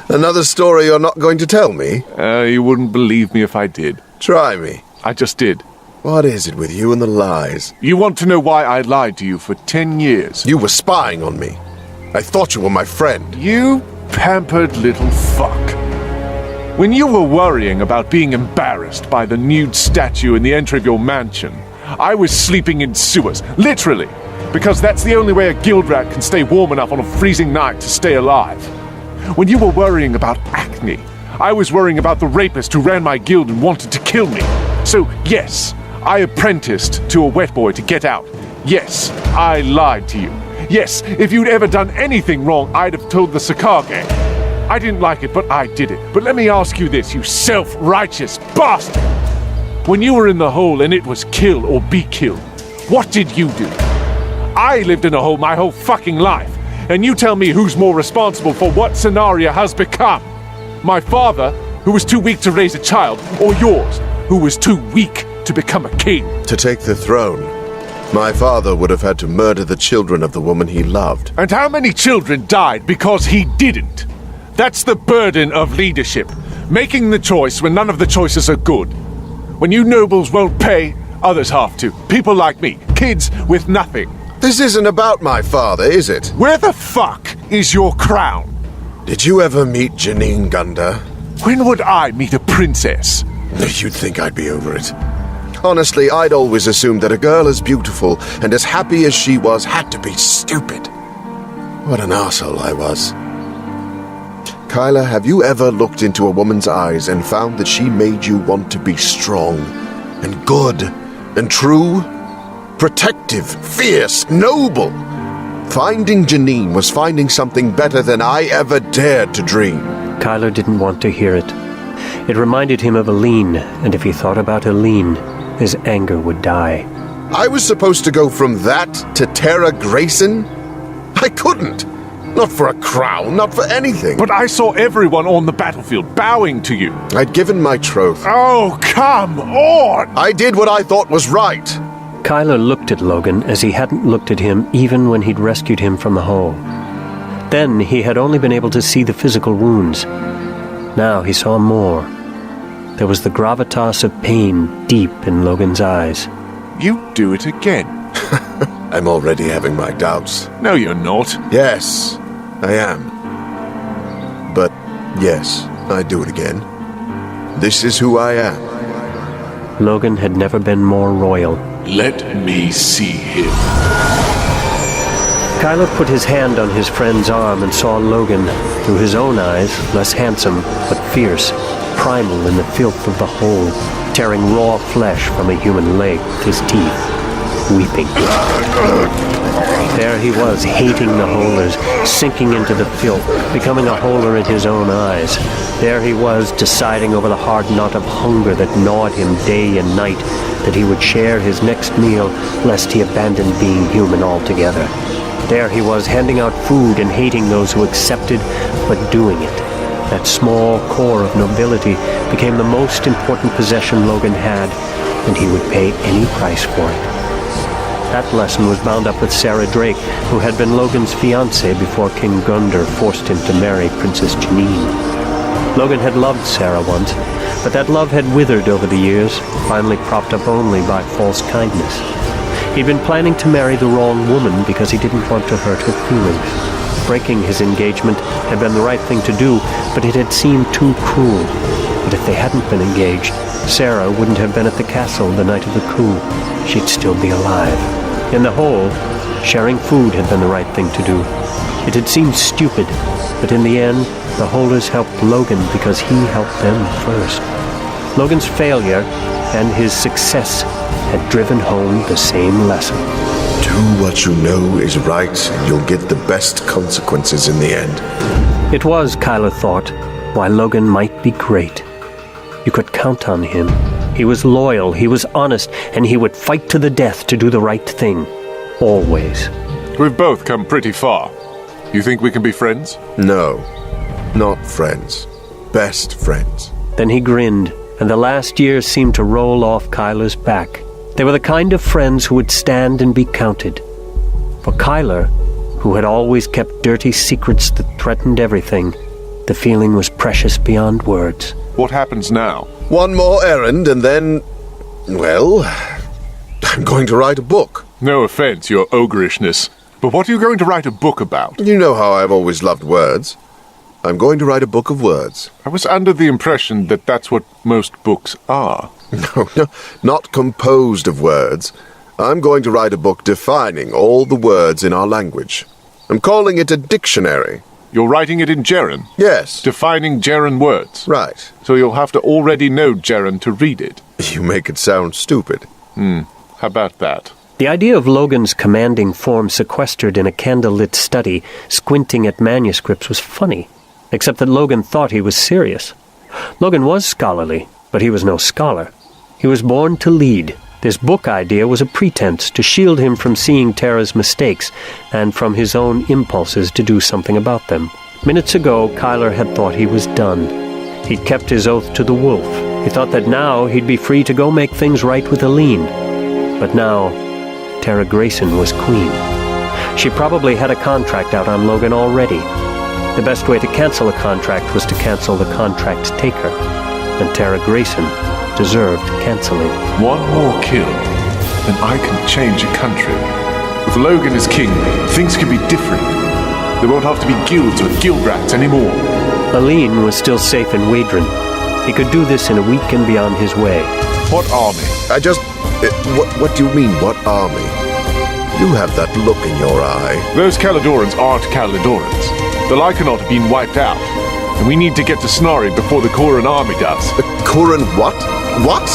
Another story you're not going to tell me? You wouldn't believe me if I did. Try me. I just did. What is it with you and the lies? You want to know why I lied to you for 10 years? You were spying on me. I thought you were my friend. You pampered little fuck. When you were worrying about being embarrassed by the nude statue in the entry of your mansion, I was sleeping in sewers, literally, because that's the only way a guild rat can stay warm enough on a freezing night to stay alive. When you were worrying about acne, I was worrying about the rapist who ran my guild and wanted to kill me. So, yes, I apprenticed to a wet boy to get out. Yes, I lied to you. Yes, if you'd ever done anything wrong, I'd have told the Sakage. I didn't like it, but I did it. But let me ask you this, you self-righteous bastard! When you were in the hole and it was kill or be killed, what did you do? I lived in a hole my whole fucking life, and you tell me who's more responsible for what Cenaria has become? My father, who was too weak to raise a child, or yours, who was too weak to become a king? To take the throne, my father would have had to murder the children of the woman he loved. And how many children died because he didn't? That's the burden of leadership. Making the choice when none of the choices are good. When you nobles won't pay, others have to. People like me. Kids with nothing. This isn't about my father, is it? Where the fuck is your crown? Did you ever meet Janine Gunda? When would I meet a princess? You'd think I'd be over it. Honestly, I'd always assumed that a girl as beautiful and as happy as she was had to be stupid. What an arsehole I was. Kyla, have you ever looked into a woman's eyes and found that she made you want to be strong and good and true? Protective, fierce, noble. Finding Janine was finding something better than I ever dared to dream. Kylo didn't want to hear it. It reminded him of Aline, and if he thought about Aline, his anger would die. I was supposed to go from that to Tara Grayson? I couldn't. Not for a crown, not for anything. But I saw everyone on the battlefield bowing to you. I'd given my troth. Oh, come on! I did what I thought was right. Kyler looked at Logan as he hadn't looked at him even when he'd rescued him from the hole. Then he had only been able to see the physical wounds. Now he saw more. There was the gravitas of pain deep in Logan's eyes. You do it again. I'm already having my doubts. No, you're not. Yes, I am. But yes, I do it again. This is who I am. Logan had never been more royal. Let me see him. Kyler put his hand on his friend's arm and saw Logan, through his own eyes, less handsome, but fierce, primal in the filth of the hole, tearing raw flesh from a human leg with his teeth, weeping. There he was, hating the holers, sinking into the filth, becoming a holer in his own eyes. There he was, deciding over the hard knot of hunger that gnawed him day and night, that he would share his next meal, lest he abandon being human altogether. There he was, handing out food and hating those who accepted, but doing it. That small core of nobility became the most important possession Logan had, and he would pay any price for it. That lesson was bound up with Sarah Drake, who had been Logan's fiancée before King Gunder forced him to marry Princess Janine. Logan had loved Sarah once, but that love had withered over the years, finally propped up only by false kindness. He'd been planning to marry the wrong woman because he didn't want to hurt her feelings. Breaking his engagement had been the right thing to do, but it had seemed too cruel. But if they hadn't been engaged, Sarah wouldn't have been at the castle the night of the coup. She'd still be alive. In the hole, sharing food had been the right thing to do. It had seemed stupid, but in the end, the holers helped Logan because he helped them first. Logan's failure and his success had driven home the same lesson. Do what you know is right, and you'll get the best consequences in the end. It was, Kyler thought, why Logan might be great. You could count on him. He was loyal, he was honest, and he would fight to the death to do the right thing. Always. We've both come pretty far. You think we can be friends? No, not friends. Best friends. Then he grinned, and the last years seemed to roll off Kyler's back. They were the kind of friends who would stand and be counted. For Kyler, who had always kept dirty secrets that threatened everything, the feeling was precious beyond words. What happens now? One more errand and then... well... I'm going to write a book. No offense, your ogrishness. But what are you going to write a book about? You know how I've always loved words. I'm going to write a book of words. I was under the impression that that's what most books are. No, not composed of words. I'm going to write a book defining all the words in our language. I'm calling it a dictionary. You're writing it in Jeren? Yes. Defining Jeren words? Right. So you'll have to already know Jeren to read it. You make it sound stupid. How about that? The idea of Logan's commanding form sequestered in a candlelit study, squinting at manuscripts, was funny, except that Logan thought he was serious. Logan was scholarly, but he was no scholar. He was born to lead. This book idea was a pretense to shield him from seeing Tara's mistakes and from his own impulses to do something about them. Minutes ago, Kyler had thought he was done. He'd kept his oath to the wolf. He thought that now he'd be free to go make things right with Aline. But now, Tara Grayson was queen. She probably had a contract out on Logan already. The best way to cancel a contract was to cancel the contract taker. And Tara Grayson deserved canceling. One more kill, and I can change a country. With Logan as king, things can be different. There won't have to be guilds or guild rats anymore. Aline was still safe in Wadron. He could do this in a week and be on his way. What army? What do you mean, what army? You have that look in your eye. Those Caledorans aren't Caledorans. The Lycanaut have been wiped out, and we need to get to Snarri before the Koran army does. The Koran what? What?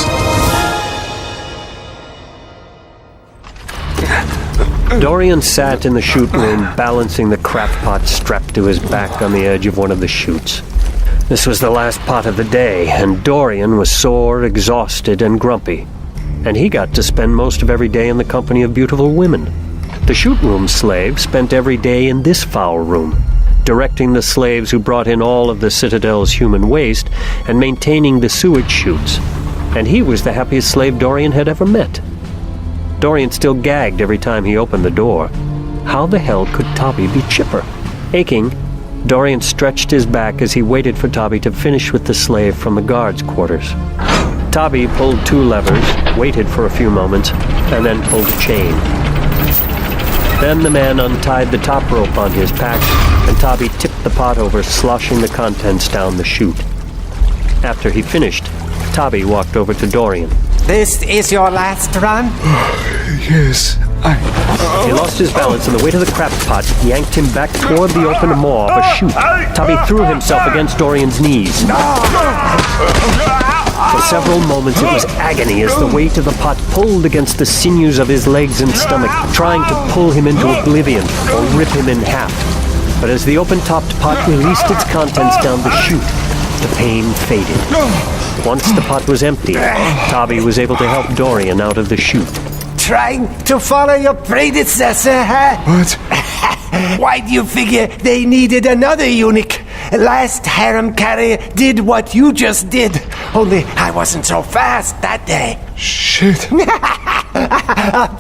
Dorian sat in the shoot room, balancing the craft pot strapped to his back on the edge of one of the chutes. This was the last pot of the day, and Dorian was sore, exhausted, and grumpy. And he got to spend most of every day in the company of beautiful women. The shoot room slave spent every day in this foul room. directing the slaves who brought in all of the Citadel's human waste and maintaining the sewage chutes. And he was the happiest slave Dorian had ever met. Dorian still gagged every time he opened the door. How the hell could Tabi be chipper? Aching, Dorian stretched his back as he waited for Tabi to finish with the slave from the guards' quarters. Tabi pulled 2 levers, waited for a few moments, and then pulled a chain. Then the man untied the top rope on his pack, and Tabi tipped the pot over, sloshing the contents down the chute. After he finished, Tabi walked over to Dorian. This is your last run? Yes, He lost his balance, and the weight of the crap pot yanked him back toward the open maw of a chute. Tabi threw himself against Dorian's knees. For several moments it was agony as the weight of the pot pulled against the sinews of his legs and stomach, trying to pull him into oblivion or rip him in half. But as the open-topped pot released its contents down the chute, the pain faded. Once the pot was empty, Tabi was able to help Dorian out of the chute. Trying to follow your predecessor, huh? What? Why do you figure they needed another eunuch? Last harem carrier did what you just did. Only I wasn't so fast that day. Shit.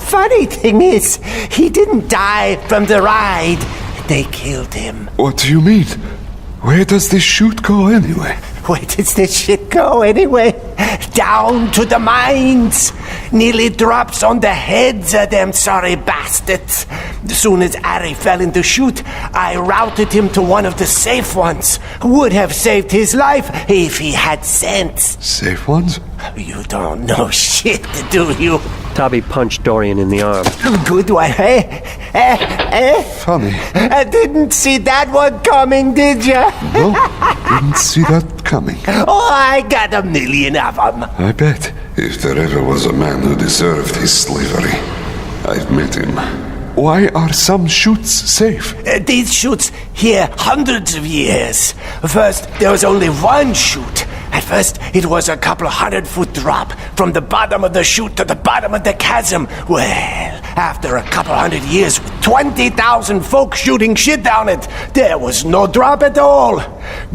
Funny thing is, he didn't die from the ride. They killed him. What do you mean? Where does this chute go anyway? Where does this shit go anyway? Down to the mines. Nearly drops on the heads of them sorry bastards. As soon as Ari fell in the chute, I routed him to one of the safe ones. Would have saved his life if he had sense. Safe ones? You don't know shit, do you? Tabi punched Dorian in the arm. Good one, eh? Funny. I didn't see that one coming, did ya? No, didn't see that coming. Oh, I got a million of them. I bet. If there ever was a man who deserved his slavery, I've met him. Why are some chutes safe? These chutes here hundreds of years. First, there was only one chute. At first, it was a couple of 100-foot drop from the bottom of the chute to the bottom of the chasm. Well, after a couple 100 years with 20,000 folks shooting shit down it, there was no drop at all.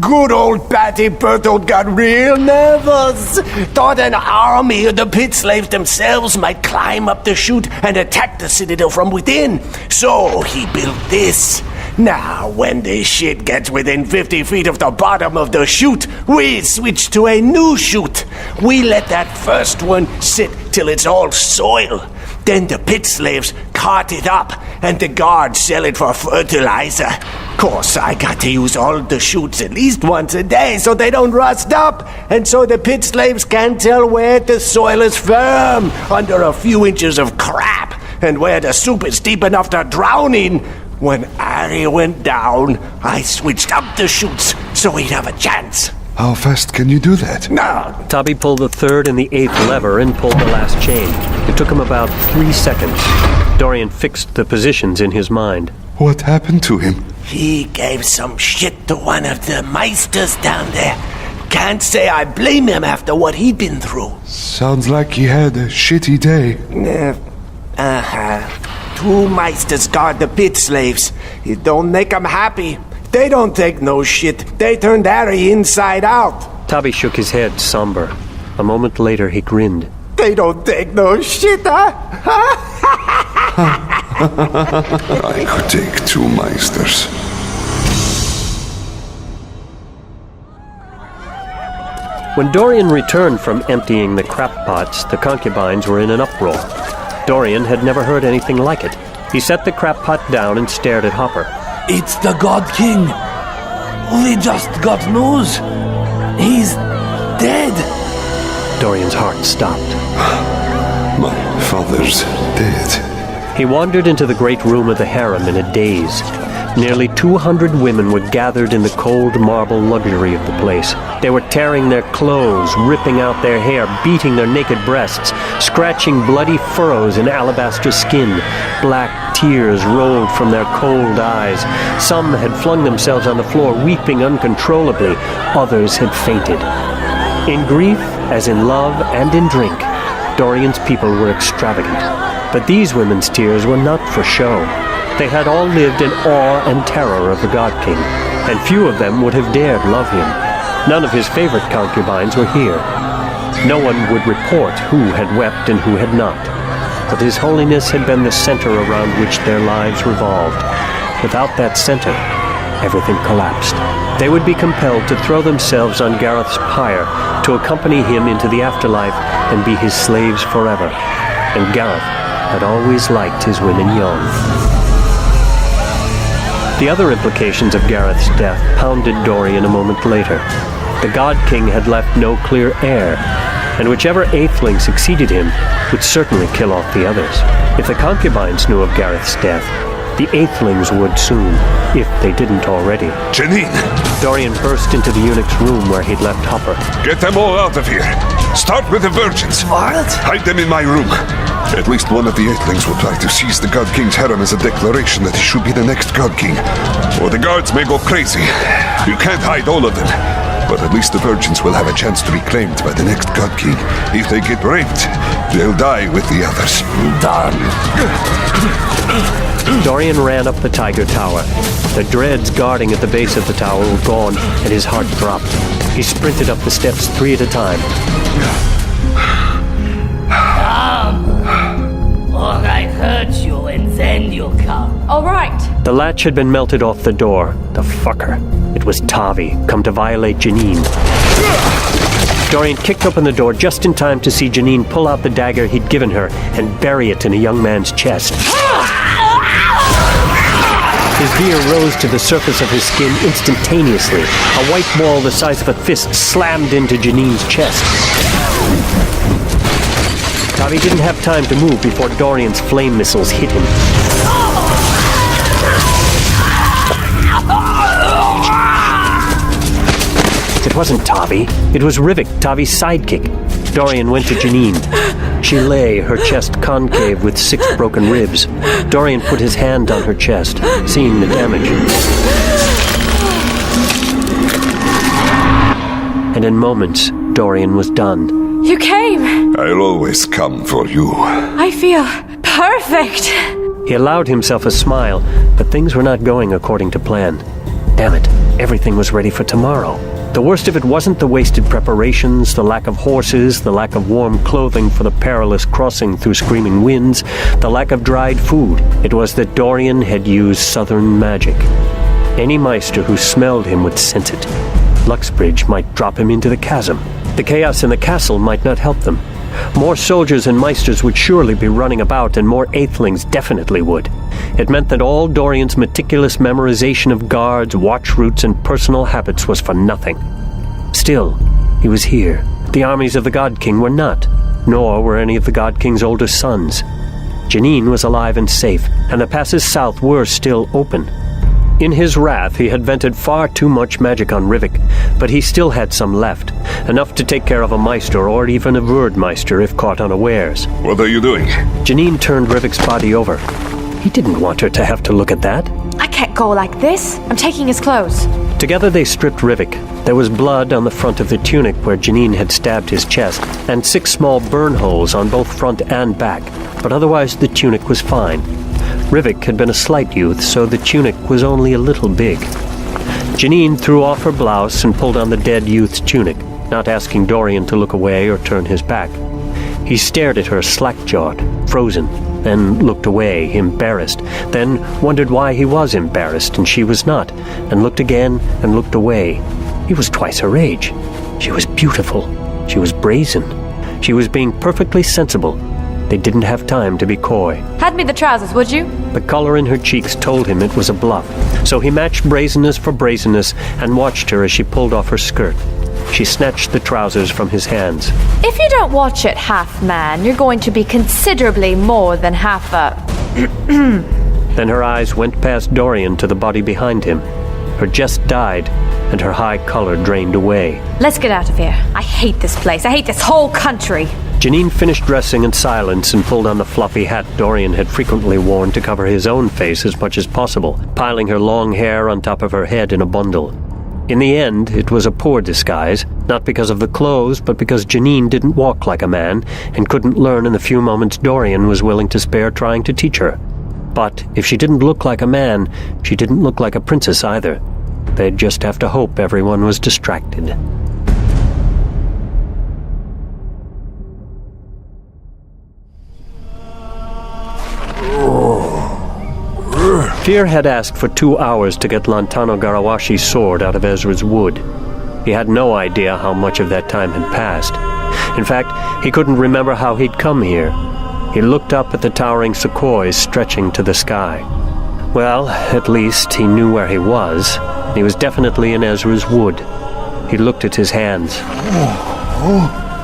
Good old Patty Berthold got real nervous. Thought an army of the pit slaves themselves might climb up the chute and attack the citadel from within. So he built this. Now, when this shit gets within 50 feet of the bottom of the chute, we switch to a new chute. We let that first one sit till it's all soil. Then the pit slaves cart it up, and the guards sell it for fertilizer. Course, I got to use all the chutes at least once a day so they don't rust up, and so the pit slaves can't tell where the soil is firm under a few inches of crap, and where the soup is deep enough to drown in. When Ari went down, I switched up the chutes so he'd have a chance. How fast can you do that? No. Tabi pulled the 3rd and the 8th lever and pulled the last chain. It took him about 3 seconds. Dorian fixed the positions in his mind. What happened to him? He gave some shit to one of the meisters down there. Can't say I blame him after what he'd been through. Sounds like he had a shitty day. Uh-huh. 2 meisters guard the pit slaves. It don't make them happy. They don't take no shit. They turned Ari inside out. Tabi shook his head, somber. A moment later, he grinned. They don't take no shit, huh? I could take 2 meisters. When Dorian returned from emptying the crap pots, the concubines were in an uproar. Dorian had never heard anything like it. He set the crap pot down and stared at Hopper. It's the God King. We just got news. He's dead. Dorian's heart stopped. My father's dead. He wandered into the great room of the harem in a daze. Nearly 200 women were gathered in the cold marble luxury of the place. They were tearing their clothes, ripping out their hair, beating their naked breasts, scratching bloody furrows in alabaster skin. Black tears rolled from their cold eyes. Some had flung themselves on the floor, weeping uncontrollably. Others had fainted. In grief, as in love and in drink, Dorian's people were extravagant. But these women's tears were not for show. They had all lived in awe and terror of the God King, and few of them would have dared love him. None of his favorite concubines were here. No one would report who had wept and who had not. But His Holiness had been the center around which their lives revolved. Without that center, everything collapsed. They would be compelled to throw themselves on Gareth's pyre, to accompany him into the afterlife and be his slaves forever. And Gareth had always liked his women young. The other implications of Gareth's death pounded Dorian a moment later. The God King had left no clear heir, and whichever eighthling succeeded him would certainly kill off the others. If the concubines knew of Gareth's death, the eightlings would soon, if they didn't already. Janine! Dorian burst into the eunuch's room where he'd left Hopper. Get them all out of here. Start with the virgins. What? Hide them in my room. At least one of the eightlings will try to seize the God King's harem as a declaration that he should be the next God King. Or the guards may go crazy. You can't hide all of them. But at least the virgins will have a chance to be claimed by the next God King. If they get raped, they'll die with the others. Done. Dorian ran up the Tiger Tower. The dreads guarding at the base of the tower were gone, and his heart dropped. He sprinted up the steps 3 at a time. Or I hurt you and then you come. All right. The latch had been melted off the door. The fucker. It was Tavi, come to violate Janine. Dorian kicked open the door just in time to see Janine pull out the dagger he'd given her and bury it in a young man's chest. His veer rose to the surface of his skin instantaneously. A white ball the size of a fist slammed into Janine's chest. Tavi didn't have time to move before Dorian's flame missiles hit him. It wasn't Tavi. It was Rivik, Tavi's sidekick. Dorian went to Janine. She lay, her chest concave with 6 broken ribs. Dorian put his hand on her chest, seeing the damage. And in moments, Dorian was done. You came. I'll always come for you. I feel perfect. He allowed himself a smile, but things were not going according to plan. Damn it, everything was ready for tomorrow. The worst of it wasn't the wasted preparations, the lack of horses, the lack of warm clothing for the perilous crossing through screaming winds, the lack of dried food. It was that Dorian had used southern magic. Any Meister who smelled him would scent it. Luxbridge might drop him into the chasm. The chaos in the castle might not help them. More soldiers and Meisters would surely be running about, and more Eightlings definitely would. It meant that all Dorian's meticulous memorization of guards, watch routes, and personal habits was for nothing. Still, he was here. The armies of the God King were not, nor were any of the God King's older sons. Janine was alive and safe, and the passes south were still open. In his wrath, he had vented far too much magic on Rivik, but he still had some left, enough to take care of a Meister or even a Wordmeister if caught unawares. What are you doing? Janine turned Rivik's body over. He didn't want her to have to look at that. I can't go like this. I'm taking his clothes. Together they stripped Rivik. There was blood on the front of the tunic where Janine had stabbed his chest, and 6 small burn holes on both front and back, but otherwise the tunic was fine. Rivik had been a slight youth, so the tunic was only a little big. Janine threw off her blouse and pulled on the dead youth's tunic, not asking Dorian to look away or turn his back. He stared at her slack-jawed, frozen, then looked away, embarrassed, then wondered why he was embarrassed and she was not, and looked again and looked away. He was twice her age. She was beautiful. She was brazen. She was being perfectly sensible. They didn't have time to be coy. Hand me the trousers, would you? The color in her cheeks told him it was a bluff, so he matched brazenness for brazenness and watched her as she pulled off her skirt. She snatched the trousers from his hands. If you don't watch it, half-man, you're going to be considerably more than half a... Then her eyes went past Dorian to the body behind him. Her jest died, and her high color drained away. Let's get out of here. I hate this place. I hate this whole country. Janine finished dressing in silence and pulled on the fluffy hat Dorian had frequently worn to cover his own face as much as possible, piling her long hair on top of her head in a bundle. In the end, it was a poor disguise, not because of the clothes, but because Janine didn't walk like a man and couldn't learn in the few moments Dorian was willing to spare trying to teach her. But if she didn't look like a man, she didn't look like a princess either. They'd just have to hope everyone was distracted. Fear had asked for 2 hours to get Lantano Garawashi's sword out of Ezra's wood. He had no idea how much of that time had passed. In fact, he couldn't remember how he'd come here. He looked up at the towering sequoias stretching to the sky. Well, at least he knew where he was. He was definitely in Ezra's wood. He looked at his hands.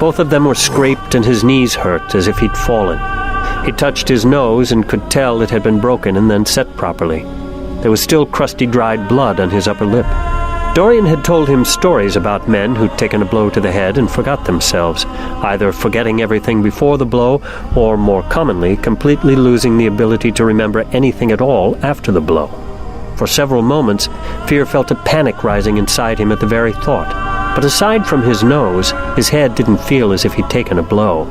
Both of them were scraped and his knees hurt as if he'd fallen. He touched his nose and could tell it had been broken and then set properly. There was still crusty dried blood on his upper lip. Dorian had told him stories about men who'd taken a blow to the head and forgot themselves, either forgetting everything before the blow or, more commonly, completely losing the ability to remember anything at all after the blow. For several moments, Fear felt a panic rising inside him at the very thought. But aside from his nose, his head didn't feel as if he'd taken a blow.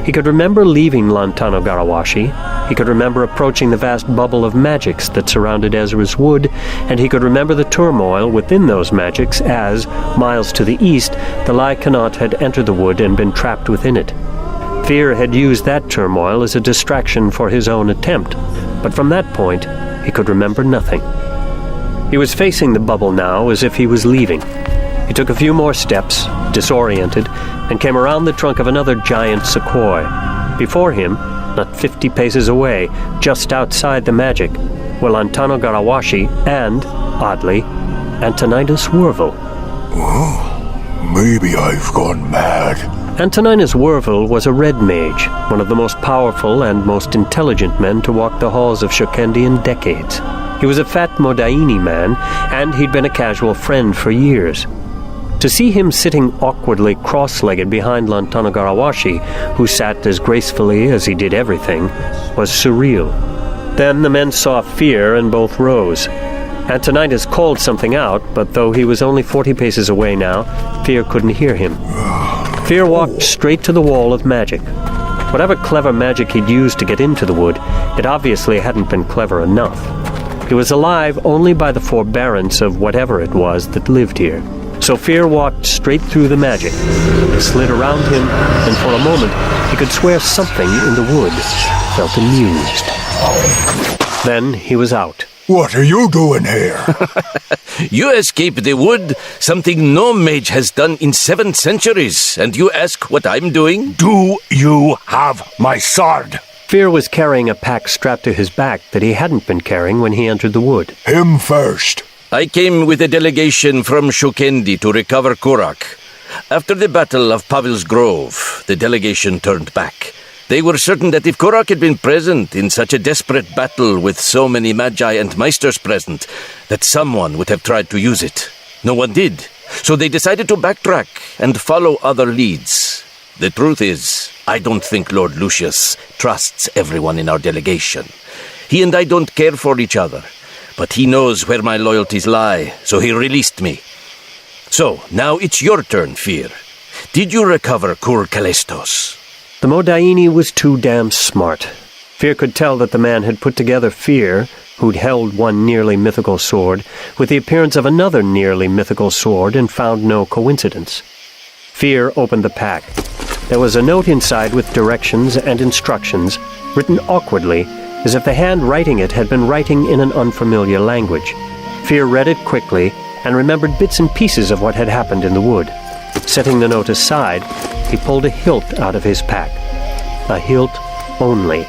He could remember leaving Lantano Garawashi, he could remember approaching the vast bubble of magics that surrounded Ezra's wood, and he could remember the turmoil within those magics as, miles to the east, the Lycanot had entered the wood and been trapped within it. Fear had used that turmoil as a distraction for his own attempt, but from that point, he could remember nothing. He was facing the bubble now as if he was leaving. He took a few more steps, disoriented, and came around the trunk of another giant sequoia. Before him, not 50 paces away, just outside the magic, were Lantano Garawashi and, oddly, Antoninus Wervel. Oh, maybe I've gone mad. Antoninus Wervel was a red mage, one of the most powerful and most intelligent men to walk the halls of Shokendi in decades. He was a fat Modaini man, and he'd been a casual friend for years. To see him sitting awkwardly cross-legged behind Lantano Garawashi, who sat as gracefully as he did everything, was surreal. Then the men saw Fear and both rose. Antoninus called something out, but though he was only 40 paces away now, Fear couldn't hear him. Fear walked straight to the wall of magic. Whatever clever magic he'd used to get into the wood, it obviously hadn't been clever enough. He was alive only by the forbearance of whatever it was that lived here. So Fear walked straight through the magic. It slid around him, and for a moment he could swear something in the wood felt amused. Then he was out. What are you doing here? You escaped the wood, something no mage has done in 7 centuries, and you ask what I'm doing? Do you have my sword? Fear was carrying a pack strapped to his back that he hadn't been carrying when he entered the wood. Him first. I came with a delegation from Shokendi to recover Korak. After the Battle of Pavil's Grove, the delegation turned back. They were certain that if Korak had been present in such a desperate battle with so many Magi and Meisters present, that someone would have tried to use it. No one did, so they decided to backtrack and follow other leads. The truth is, I don't think Lord Lucius trusts everyone in our delegation. He and I don't care for each other. But he knows where my loyalties lie, so he released me. So, now it's your turn, Fear. Did you recover Kur Kalestos? The Modaini was too damn smart. Fear could tell that the man had put together Fear, who'd held one nearly mythical sword, with the appearance of another nearly mythical sword and found no coincidence. Fear opened the pack. There was a note inside with directions and instructions, written awkwardly, as if the hand writing it had been writing in an unfamiliar language. Fear read it quickly and remembered bits and pieces of what had happened in the wood. Setting the note aside, he pulled a hilt out of his pack. A hilt only,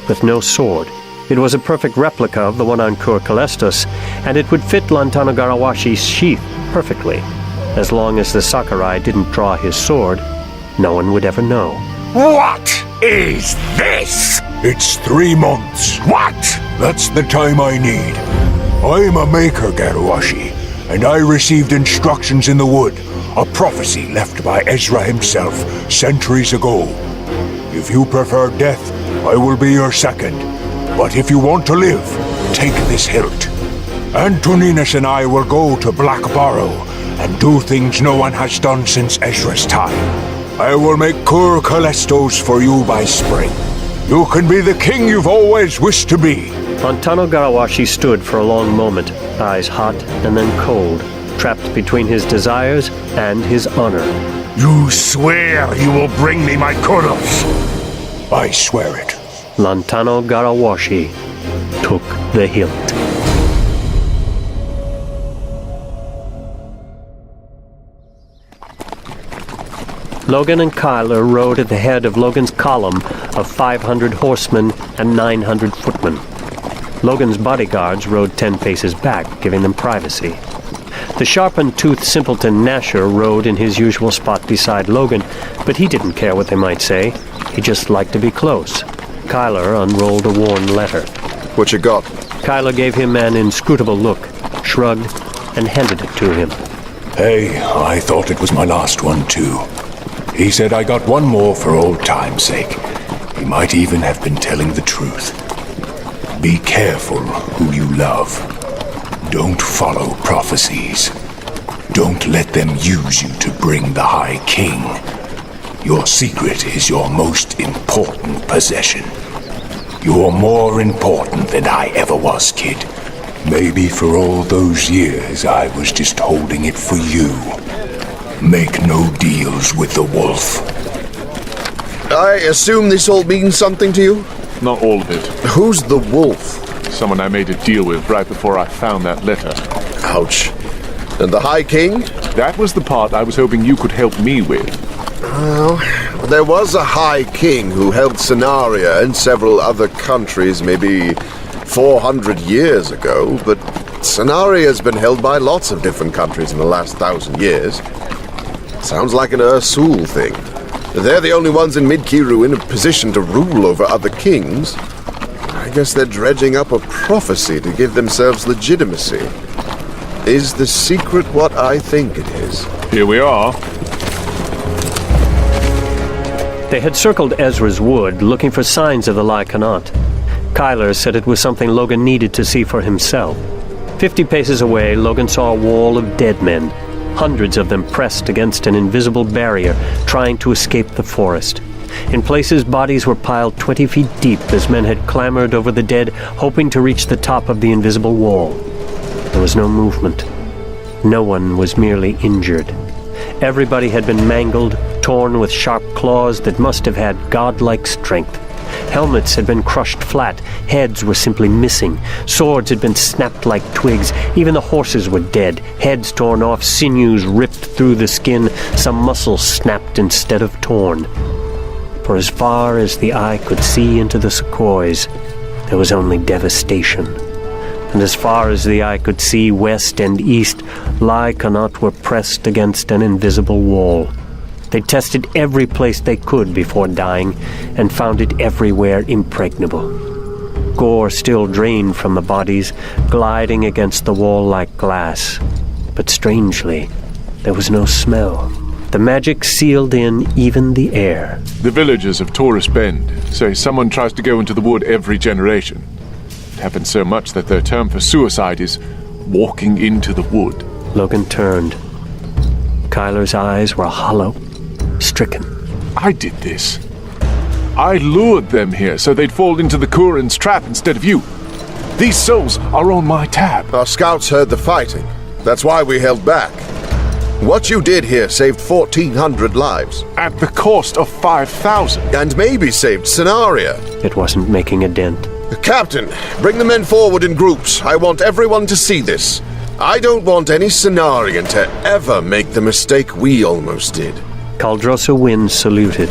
with no sword. It was a perfect replica of the one on Kur Kalestos, and it would fit Lantano Garawashi's sheath perfectly. As long as the Sakurai didn't draw his sword, no one would ever know. What is this? It's 3 months. What? That's the time I need. I'm a maker, Garawashi, and I received instructions in the wood, a prophecy left by Ezra himself centuries ago. If you prefer death, I will be your second. But if you want to live, take this hilt. Antoninus and I will go to Black Barrow and do things no one has done since Ezra's time. I will make Kur Kalestos for you by spring. You can be the king you've always wished to be, Lantano Garawashi stood for a long moment, eyes hot and then cold, trapped between his desires and his honor. You swear you will bring me my Kuros? I swear it. Lantano Garawashi took the hilt. Logan and Kyler rode at the head of Logan's column of 500 horsemen and 900 footmen. Logan's bodyguards rode 10 paces back, giving them privacy. The sharpened-toothed simpleton Nasher rode in his usual spot beside Logan, but he didn't care what they might say. He just liked to be close. Kyler unrolled a worn letter. What you got? Kyler gave him an inscrutable look, shrugged, and handed it to him. Hey, I thought it was my last one, too. He said I got one more for old time's sake. He might even have been telling the truth. Be careful who you love. Don't follow prophecies. Don't let them use you to bring the High King. Your secret is your most important possession. You're more important than I ever was, kid. Maybe for all those years I was just holding it for you. Make no deals with the wolf. I assume this all means something to you? Not all of it. Who's the wolf? Someone I made a deal with right before I found that letter. Ouch. And the High King? That was the part I was hoping you could help me with. Well, there was a High King who held Scenaria and several other countries maybe 400 years ago, but Scenaria's been held by lots of different countries in the last 1,000 years. Sounds like an Ursul thing. They're the only ones in Mid-Kiru in a position to rule over other kings. I guess they're dredging up a prophecy to give themselves legitimacy. Is the secret what I think it is? Here we are. They had circled Ezra's wood, looking for signs of the Lycanaught. Kyler said it was something Logan needed to see for himself. 50 paces away, Logan saw a wall of dead men. Hundreds of them pressed against an invisible barrier, trying to escape the forest. In places, bodies were piled 20 feet deep as men had clambered over the dead, hoping to reach the top of the invisible wall. There was no movement. No one was merely injured. Everybody had been mangled, torn with sharp claws that must have had godlike strength. Helmets had been crushed flat, heads were simply missing, swords had been snapped like twigs, even the horses were dead, heads torn off, sinews ripped through the skin, some muscles snapped instead of torn. For as far as the eye could see into the sequoias, there was only devastation. And as far as the eye could see west and east, Lycanaught were pressed against an invisible wall. They tested every place they could before dying, and found it everywhere impregnable. Gore still drained from the bodies, gliding against the wall like glass. But strangely, there was no smell. The magic sealed in even the air. The villagers of Taurus Bend say someone tries to go into the wood every generation. It happens so much that their term for suicide is walking into the wood. Logan turned. Kyler's eyes were hollow, stricken. I did this. I lured them here so they'd fall into the Kurin's trap instead of you. These souls are on my tab. Our scouts heard the fighting. That's why we held back. What you did here saved 1,400 lives. At the cost of 5,000. And maybe saved Scenaria. It wasn't making a dent. Captain, bring the men forward in groups. I want everyone to see this. I don't want any Scenarian to ever make the mistake we almost did. Caldrosa Wind saluted,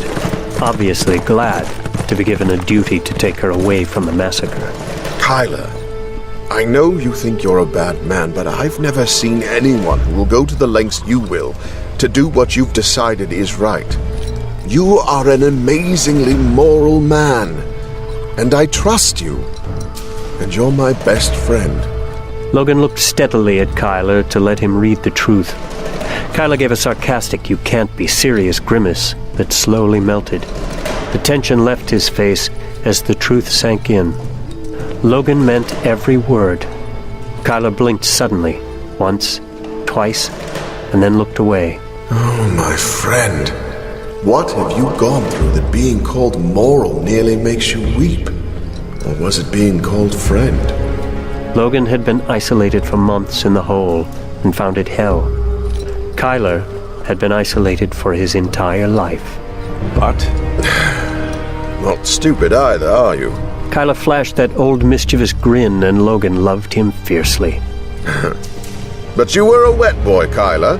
obviously glad to be given a duty to take her away from the massacre. Kyler, I know you think you're a bad man, but I've never seen anyone who will go to the lengths you will to do what you've decided is right. You are an amazingly moral man, and I trust you, and you're my best friend. Logan looked steadily at Kyler to let him read the truth. Kyler gave a sarcastic, you can't be serious grimace that slowly melted. The tension left his face as the truth sank in. Logan meant every word. Kyler blinked suddenly, once, twice, and then looked away. Oh, my friend. What have you gone through that being called moral nearly makes you weep? Or was it being called friend? Logan had been isolated for months in the hole and found it hell. Kyler had been isolated for his entire life. But not stupid either, are you? Kyler flashed that old mischievous grin, and Logan loved him fiercely. But you were a wet boy, Kyler.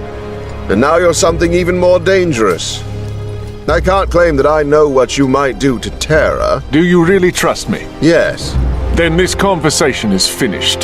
And now you're something even more dangerous. I can't claim that I know what you might do to Terra. Do you really trust me? Yes. Then this conversation is finished.